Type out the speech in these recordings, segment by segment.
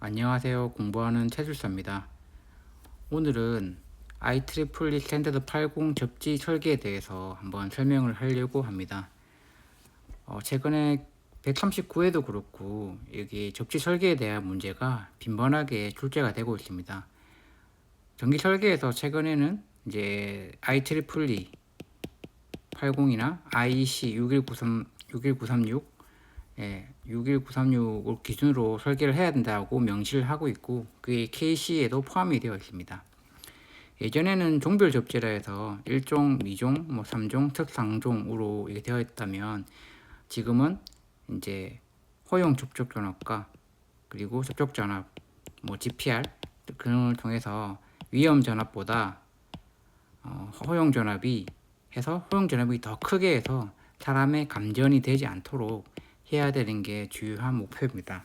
안녕하세요. 공부하는 최술사입니다. 오늘은 IEEE 스탠더드 80 접지 설계에 대해서 한번 설명을 하려고 합니다. 최근에 139에도 그렇고 여기 접지 설계에 대한 문제가 빈번하게 출제가 되고 있습니다. 전기 설계에서 최근에는 이제 IEEE 80이나 IEC 61936 61936을 기준으로 설계를 해야 된다고 명시를 하고 있고 그게 KC에도 포함이 되어 있습니다. 예전에는 종별 접지라 해서 1종, 2종, 3종, 특상종으로 이게 되어 있다면 지금은 이제 허용 접촉 전압과 그리고 접촉 전압, GPR 등을 통해서 위험 전압보다 허용 전압이 더 크게 해서 사람의 감전이 되지 않도록 해야 되는 게 주요한 목표입니다.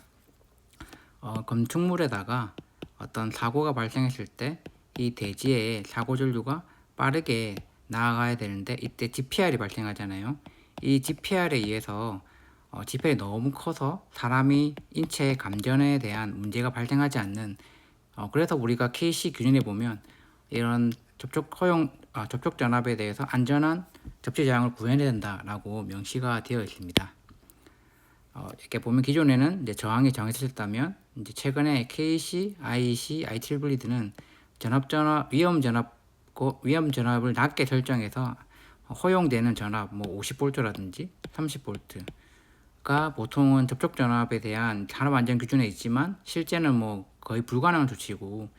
건축물에다가 어떤 사고가 발생했을 때 이 대지의 사고 전류가 빠르게 나아가야 되는데 이때 GPR이 발생하잖아요. 이 GPR에 의해서 GPR이 너무 커서 사람이 인체 감전에 대한 문제가 발생하지 않는 그래서 우리가 KC 규정에 보면 이런 접촉 전압에 대해서 안전한 접지 저항을 구현해야 된다라고 명시가 되어 있습니다. 이렇게 보면 기존에는 이제 저항이 정해졌다면 이제 최근에 KC, IEC, IEEE는 위험 전압을 낮게 설정해서 허용되는 전압 50V라든지 30V가 보통은 접촉 전압에 대한 산업 안전 기준에 있지만 실제는 거의 불가능한 조치고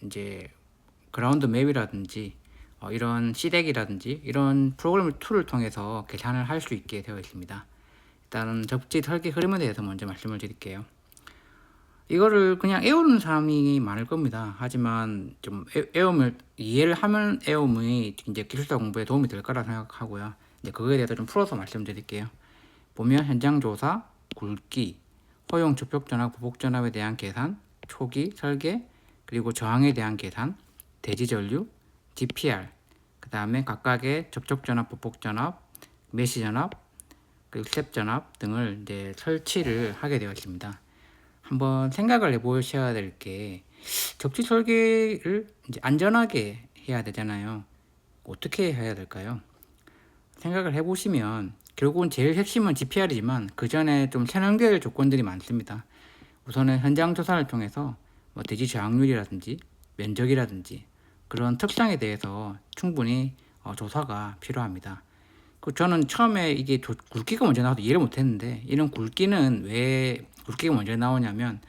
이제 그라운드 맵이라든지 이런 CDEC이라든지 이런 프로그램 툴을 통해서 계산을 할 수 있게 되어 있습니다. 일단은 접지 설계 흐름에 대해서 먼저 말씀을 드릴게요. 이거를 그냥 외우는 사람이 많을 겁니다. 하지만 좀 이해를 하면 외움이 이제 기술사 공부에 도움이 될 거라 생각하고요. 이제 그거에 대해서 좀 풀어서 말씀드릴게요. 보면 현장 조사, 굵기, 허용 접촉 전압, 보복 전압에 대한 계산, 초기 설계, 그리고 저항에 대한 계산, 대지 전류, GPR, 그 다음에 각각의 접촉 전압, 보복 전압, 메시 전압, 그리고 스텝 전압 등을 이제 설치를 하게 되어 있습니다. 한번 생각을 해보셔야 될 게 접지 설계를 이제 안전하게 해야 되잖아요. 어떻게 해야 될까요? 생각을 해보시면 결국은 제일 핵심은 GPR이지만 그 전에 좀 선행될 조건들이 많습니다. 우선은 현장 조사를 통해서 대지 저항률이라든지 면적이라든지 그런 특성에 대해서 충분히 조사가 필요합니다. 저는 처음에 이게 굵기가 먼저 나와서 이해를 못했는데 이런 굵기는 왜 굵기가 먼저 나오냐면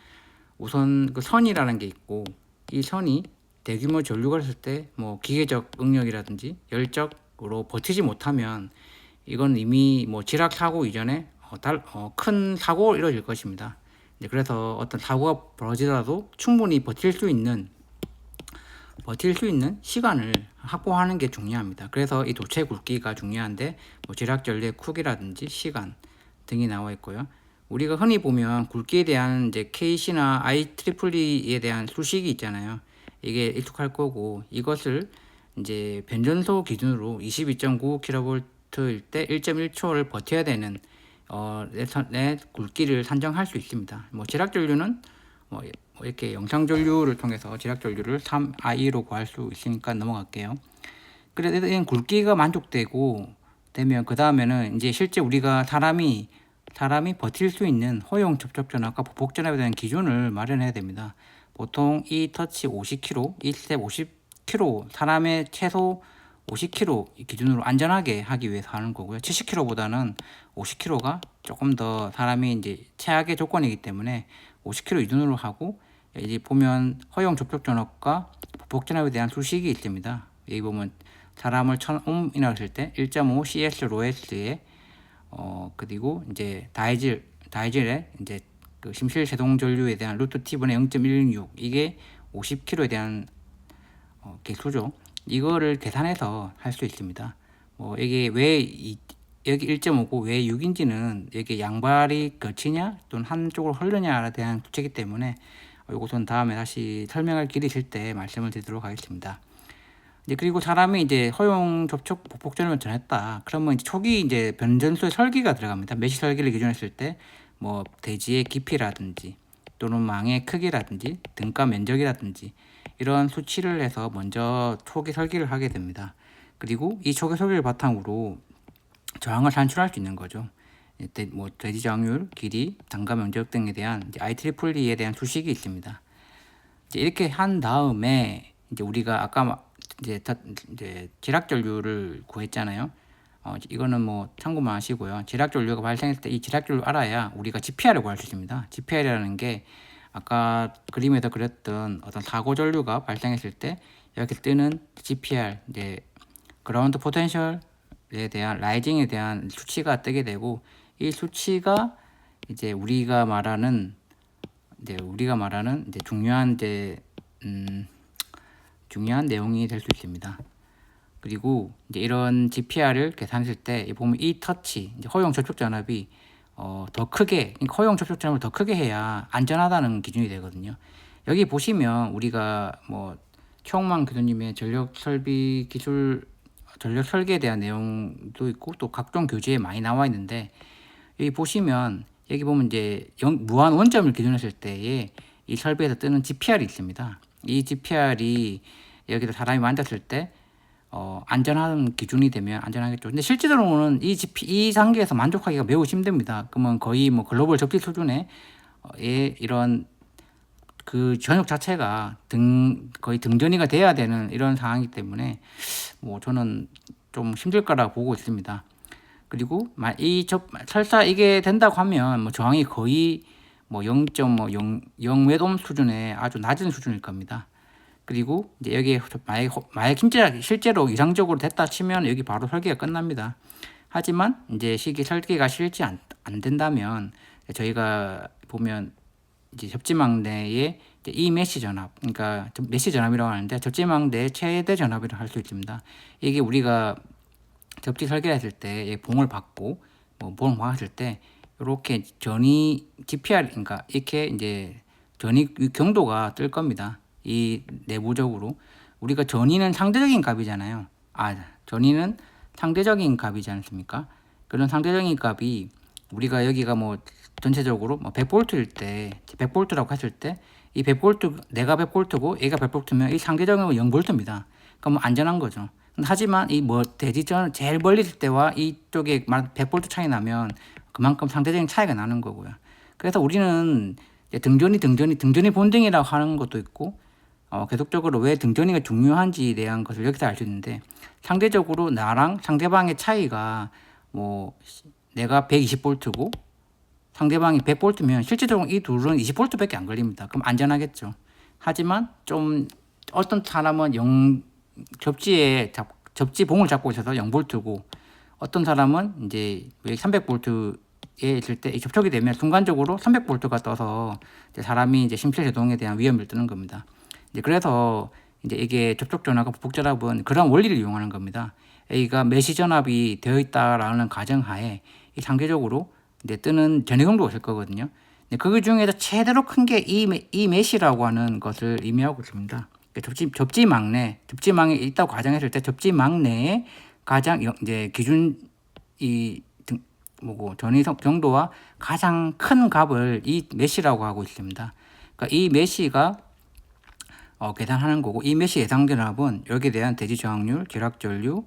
우선 그 선이라는 게 있고 이 선이 대규모 전류가 있을 때 기계적 응력이라든지 열적으로 버티지 못하면 이건 이미 지락 사고 이전에 큰 사고가 이루어질 것입니다. 그래서 어떤 사고가 벌어지더라도 충분히 버틸 수 있는 시간을 확보하는 게 중요합니다. 그래서 이 도체 굵기가 중요한데 지락 전류의 크기라든지 시간 등이 나와 있고요. 우리가 흔히 보면 굵기에 대한 이제 KC나 IEEE에 대한 수식이 있잖아요. 이게 익숙할 거고 이것을 이제 변전소 기준으로 22.9kV일 때 1.1초를 버텨야 되는 내 굵기를 산정할 수 있습니다. 지락 전류는 이렇게 영상 전류를 통해서 지락 전류를 3I로 구할 수 있으니까 넘어갈게요. 그래서 이 굵기가 만족되고 되면 그 다음에는 이제 실제 우리가 사람이 버틸 수 있는 허용 접촉 전압과 보복 전압에 대한 기준을 마련해야 됩니다. 보통 이 터치 50kg, 이 스텝 50kg, 사람의 최소 50kg 기준으로 안전하게 하기 위해서 하는 거고요. 70kg보다는 50kg가 조금 더 사람이 이제 최악의 조건이기 때문에 50kg 기준으로 하고 이제 보면 허용 접촉 전압과 보복 전압에 대한 수식이 있습니다. 여기 보면 사람을 1000옴이나 했을 때 1.5 CS 로에스에 그리고 이제 다이질의 이제 그 심실 제동 전류에 대한 루트 T분의 0.116 이게 50kg에 대한 개수죠. 이거를 계산해서 할 수 있습니다. 이게 여기 1.5고 왜 6인지는 이게 양발이 거치냐 또는 한쪽으로 흐르냐에 대한 구체이기 때문에 이것은 다음에 다시 설명할 길이 있을 때 말씀을 드리도록 하겠습니다. 그리고 사람이 이제 허용 접촉 보복 전압을 전했다. 그러면 이제 초기 이제 변전소의 설계가 들어갑니다. 메시 설계를 기준했을 때 대지의 깊이라든지 또는 망의 크기라든지 등가 면적이라든지 이런 수치를 해서 먼저 초기 설계를 하게 됩니다. 그리고 이 초기 설계를 바탕으로 저항을 산출할 수 있는 거죠. 뭐 대지 저항률, 길이, 단가 면적 등에 대한 IEEE에 대한 수식이 있습니다. 이제 이렇게 한 다음에 이제 우리가 아까 이제 지락 전류를 구했잖아요. 이거는 뭐 참고만 하시고요. 지락 전류가 발생했을 때 이 지락 전류 알아야 우리가 GPR을 구할 수 있습니다. GPR이라는 게 아까 그림에서 그렸던 어떤 사고 전류가 발생했을 때 이렇게 뜨는 GPR, 이제 그라운드 포텐셜에 대한 라이징에 대한 수치가 뜨게 되고, 이 수치가 이제 우리가 말하는 이제 중요한 내용이 될 수 있습니다. 그리고 이제 이런 GPR을 계산했을 때 보면 이 터치, 이제 허용 접촉 전압이 더 크게, 그러니까 허용 접촉 전압을 더 크게 해야 안전하다는 기준이 되거든요. 여기 보시면 우리가 뭐 최홍만 교수님의 전력 설계에 대한 내용도 있고 또 각종 교재에 많이 나와 있는데, 여기 보시면 이제 무한 원점을 기준했을 때에 이 설비에서 뜨는 GPR이 있습니다. 이 GPR이 여기다 사람이 만졌을 때 안전한 기준이 되면 안전하겠죠. 근데 실제로는 이 단계에서 만족하기가 매우 힘듭니다. 그러면 거의 뭐 글로벌 접지 수준의 이런 그 전역 자체가 거의 등전이가 돼야 되는 이런 상황이기 때문에 뭐 저는 좀 힘들 거라고 보고 있습니다. 그리고 설사 이게 된다고 하면 뭐 저항이 거의 뭐 0.0몇 수준의 아주 낮은 수준일 겁니다. 그리고 이제 여기에 만약 실제로 이상적으로 됐다 치면 여기 바로 설계가 끝납니다. 하지만 이제 설계가 실제 안 된다면 저희가 보면 이제 접지망 내에 이 메시 전압, 그러니까 메시 전압이라고 하는데 접지망 내 최대 전압이라고 할 수 있습니다. 이게 우리가 접지 설계했을 때 봉을 받고 봉을 박았을 때 이렇게 전이 GPR, 그러니까 이렇게 이제 전이 경도가 뜰 겁니다. 이 내부적으로 우리가 전이는 상대적인 값이잖아요. 전이는 상대적인 값이지 않습니까? 그런 상대적인 값이 우리가 여기가 뭐 전체적으로 뭐 100V일 때 100V라고 했을 때 이 100V, 내가 100V고 얘가 100V면 이 상대적인 0V입니다. 그럼 안전한 거죠. 하지만 이 대지전 제일 멀리 있을 때와 이쪽에 100V 차이 나면 그만큼 상대적인 차이가 나는 거고요. 그래서 우리는 등전이 본등이라고 하는 것도 있고, 계속적으로 왜 등전이가 중요한지에 대한 것을 여기서 알 수 있는데, 상대적으로 나랑 상대방의 차이가 뭐 내가 120V고 상대방이 100V면 실제적으로 이 둘은 20V밖에 안 걸립니다. 그럼 안전하겠죠. 하지만 좀 어떤 사람은 접지 봉을 잡고 있어서 0V고 어떤 사람은 이제 300V에 있을 때 접촉이 되면 순간적으로 300V가 떠서 이제 사람이 이제 심폐 제동에 대한 위험을 뜨는 겁니다. 이제 그래서 이제 이게 접촉 전압과 부폭 전압은 그런 원리를 이용하는 겁니다. A가 메시 전압이 되어 있다라는 가정하에 이 상대적으로 이제 뜨는 전해 경도가 있을 거거든요. 그 중에서 최대로 큰 게 이 메시라고 하는 것을 의미하고 있습니다. 접지망에 있다고 가정했을 때 접지망 내에 가장 이제 기준 전위 경도와 가장 큰 값을 이 메시라고 하고 있습니다. 그러니까 이 메시가 계산하는 거고, 이 메시 예상 전압은 여기에 대한 대지 저항률, 지락 전류,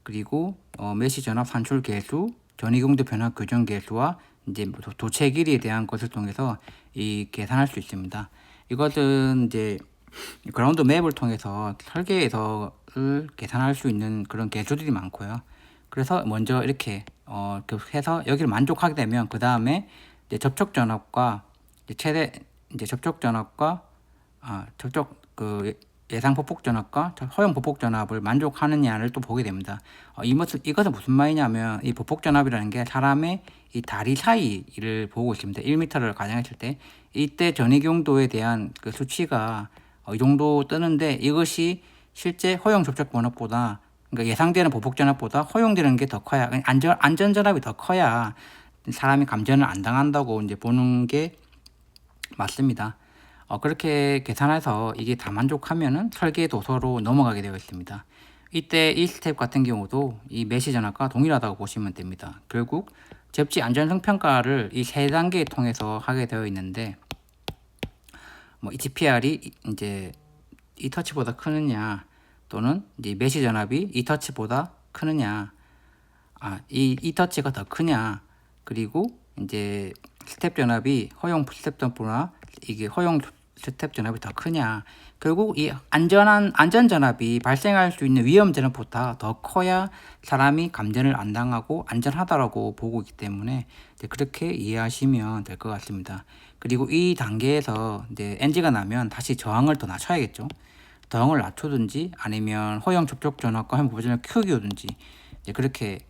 그리고 메시 전압 산출 계수, 전위 경도 변화 교정 계수와 이제 도체 길이에 대한 것을 통해서 계산할 수 있습니다. 이것은 이제 그라운드 맵을 통해서 설계에서 계산할 수 있는 그런 계수들이 많고요. 그래서 먼저 이렇게 해서 여기를 만족하게 되면 그 다음에 접촉 전압과 예상 보폭 전압과 허용 보폭 전압을 만족하느냐를 또 보게 됩니다. 이것은 무슨 말이냐면, 이 보폭 전압이라는 게 사람의 이 다리 사이를 보고 있습니다. 1m를 가정했을 때 이때 전위 경도에 대한 그 수치가 이 정도 뜨는데, 이것이 실제 허용 접촉 전압보다, 그러니까 예상되는 보폭 전압보다 허용되는 게 더 커야, 안전 전압이 더 커야 사람이 감전을 안 당한다고 이제 보는 게 맞습니다. 그렇게 계산해서 이게 다 만족하면은 설계 도서로 넘어가게 되어 있습니다. 이때 이 스텝 같은 경우도 이 메시 전압과 동일하다고 보시면 됩니다. 결국 접지 안전성 평가를 이 세 단계 통해서 하게 되어 있는데, 뭐 이 GPR이 이제 이 터치보다 크느냐, 또는 이제 메시 전압이 이 터치보다 크느냐, 이 터치가 더 크냐, 그리고 이제 스텝 전압이 허용 스텝 전압보다 이게 허용 스텝 전압이 더 크냐. 결국 이 안전 전압이 발생할 수 있는 위험 전압보다 더 커야 사람이 감전을 안 당하고 안전하다라고 보고 있기 때문에 이제 그렇게 이해하시면 될 것 같습니다. 그리고 이 단계에서 이제 NG가 나면 다시 저항을 더 낮춰야겠죠. 저항을 낮추든지 아니면 허용 접촉 전압과 허용 보전을 키우든지 이제 그렇게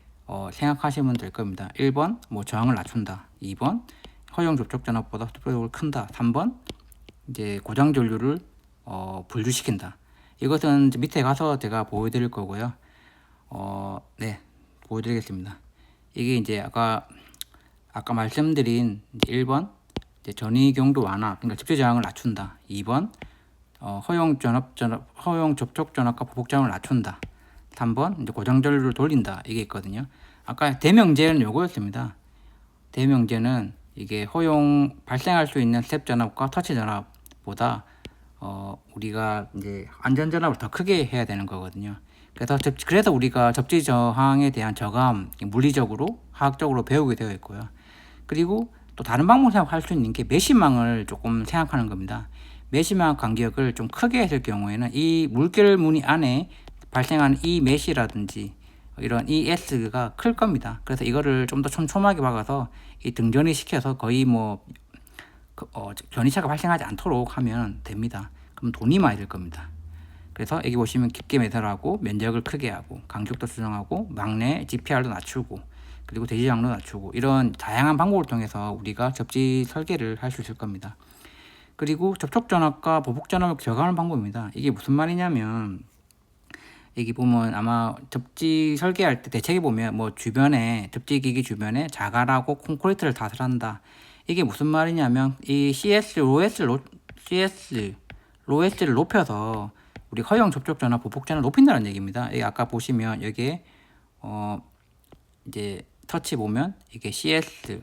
생각하시면 될 겁니다. 1번 뭐 저항을 낮춘다. 2번 허용 접촉 전압보다 속도가 큰다. 3번 이제 고장 전류를 분류시킨다. 이것은 밑에 가서 제가 보여드릴 거고요. 네, 보여드리겠습니다. 이게 이제 아까 말씀드린 1번 이제 전위 경도 완화, 그러니까 집재 저항을 낮춘다. 2번 허용 접촉 전압과 보복 저항을 낮춘다. 3번 이제 고장 전류를 돌린다. 이게 있거든요. 아까 대명제는 요거였습니다. 대명제는 이게 허용 발생할 수 있는 스텝 전압과 터치 전압보다 우리가 이제 안전 전압을 더 크게 해야 되는 거거든요. 그래서 우리가 접지 저항에 대한 저감 물리적으로 화학적으로 배우게 되어 있고요. 그리고 또 다른 방법으로 생각할 수 있는 게 메시망을 조금 생각하는 겁니다. 메시망 간격을 좀 크게 했을 경우에는 이 물결 무늬 안에 발생하는 이 메시라든지 이런 ES가 클 겁니다. 그래서 이거를 좀 더 촘촘하게 박아서 이 등전이 시켜서 거의 뭐 전이차가 발생하지 않도록 하면 됩니다. 그럼 돈이 많이 들 겁니다. 그래서 여기 보시면 깊게 매설하고 면적을 크게 하고 간격도 수정하고 막내 GPR도 낮추고 그리고 대지장도 낮추고 이런 다양한 방법을 통해서 우리가 접지 설계를 할 수 있을 겁니다. 그리고 접촉 전압과 보복 전압을 저감하는 방법입니다. 이게 무슨 말이냐면 여기 보면 아마 접지 설계할 때 대책에 보면 뭐 주변에 접지 기기 주변에 자갈하고 콘크리트를 다설한다. 이게 무슨 말이냐면 이 로에스를 높여서 우리 허용 접촉 전압 보복 전압을 높인다는 얘기입니다. 여기 아까 보시면 여기에 이제 터치 보면 이게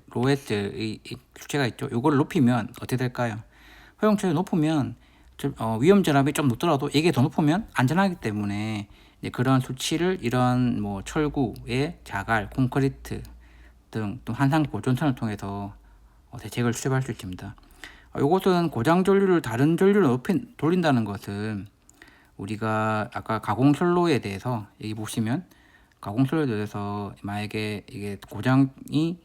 로에스의 수치가 있죠. 이거를 높이면 어떻게 될까요? 허용 전압이 높으면 위험 전압이 좀 높더라도 이게 더 높으면 안전하기 때문에 그런 수치를 이런 뭐 철구의 자갈, 콘크리트 등 또 한상 보존선을 통해서 대책을 수립할 수 있습니다. 이것은 고장 전류를 다른 전류로 돌린다는 것은 우리가 아까 가공선로에 대해서 여기 보시면 가공선로에 대해서 만약에 이게 고장이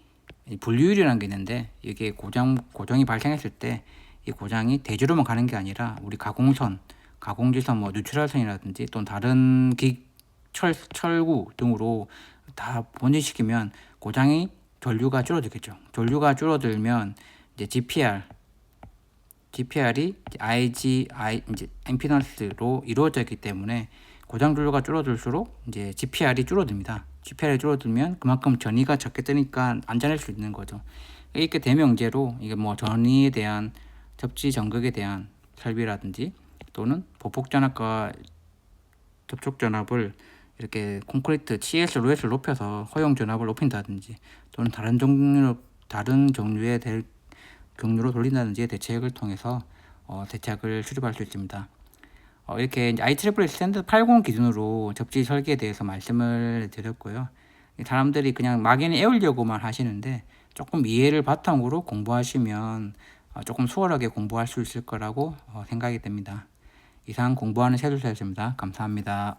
분류율이라는 게 있는데 이게 고장이 발생했을 때 이 고장이 대주로만 가는 게 아니라 우리 가공지선 뭐 뉴트럴선이라든지 또는 다른 철구 등으로 다 번지시키면 고장이 전류가 줄어들겠죠. 전류가 줄어들면 이제 GPR이 이제 임피던스로 이루어져 있기 때문에 고장 전류가 줄어들수록 이제 GPR이 줄어듭니다. GPR이 줄어들면 그만큼 전위가 적게 뜨니까 안전할 수 있는 거죠. 이렇게 대명제로 이게 뭐 전위에 대한 접지 전극에 대한 설비라든지 또는 보폭 전압과 접촉 전압을 이렇게 콘크리트 로에스를 높여서 허용 전압을 높인다든지 또는 다른 종류의 경로로 돌린다든지 대책을 통해서 대책을 수립할 수 있습니다. 이렇게 IEEE 스탠더드 80 기준으로 접지 설계에 대해서 말씀을 드렸고요. 사람들이 그냥 막연히 애우려고만 하시는데 조금 이해를 바탕으로 공부하시면 조금 수월하게 공부할 수 있을 거라고 생각이 됩니다. 이상 공부하는 세술사였습니다. 감사합니다.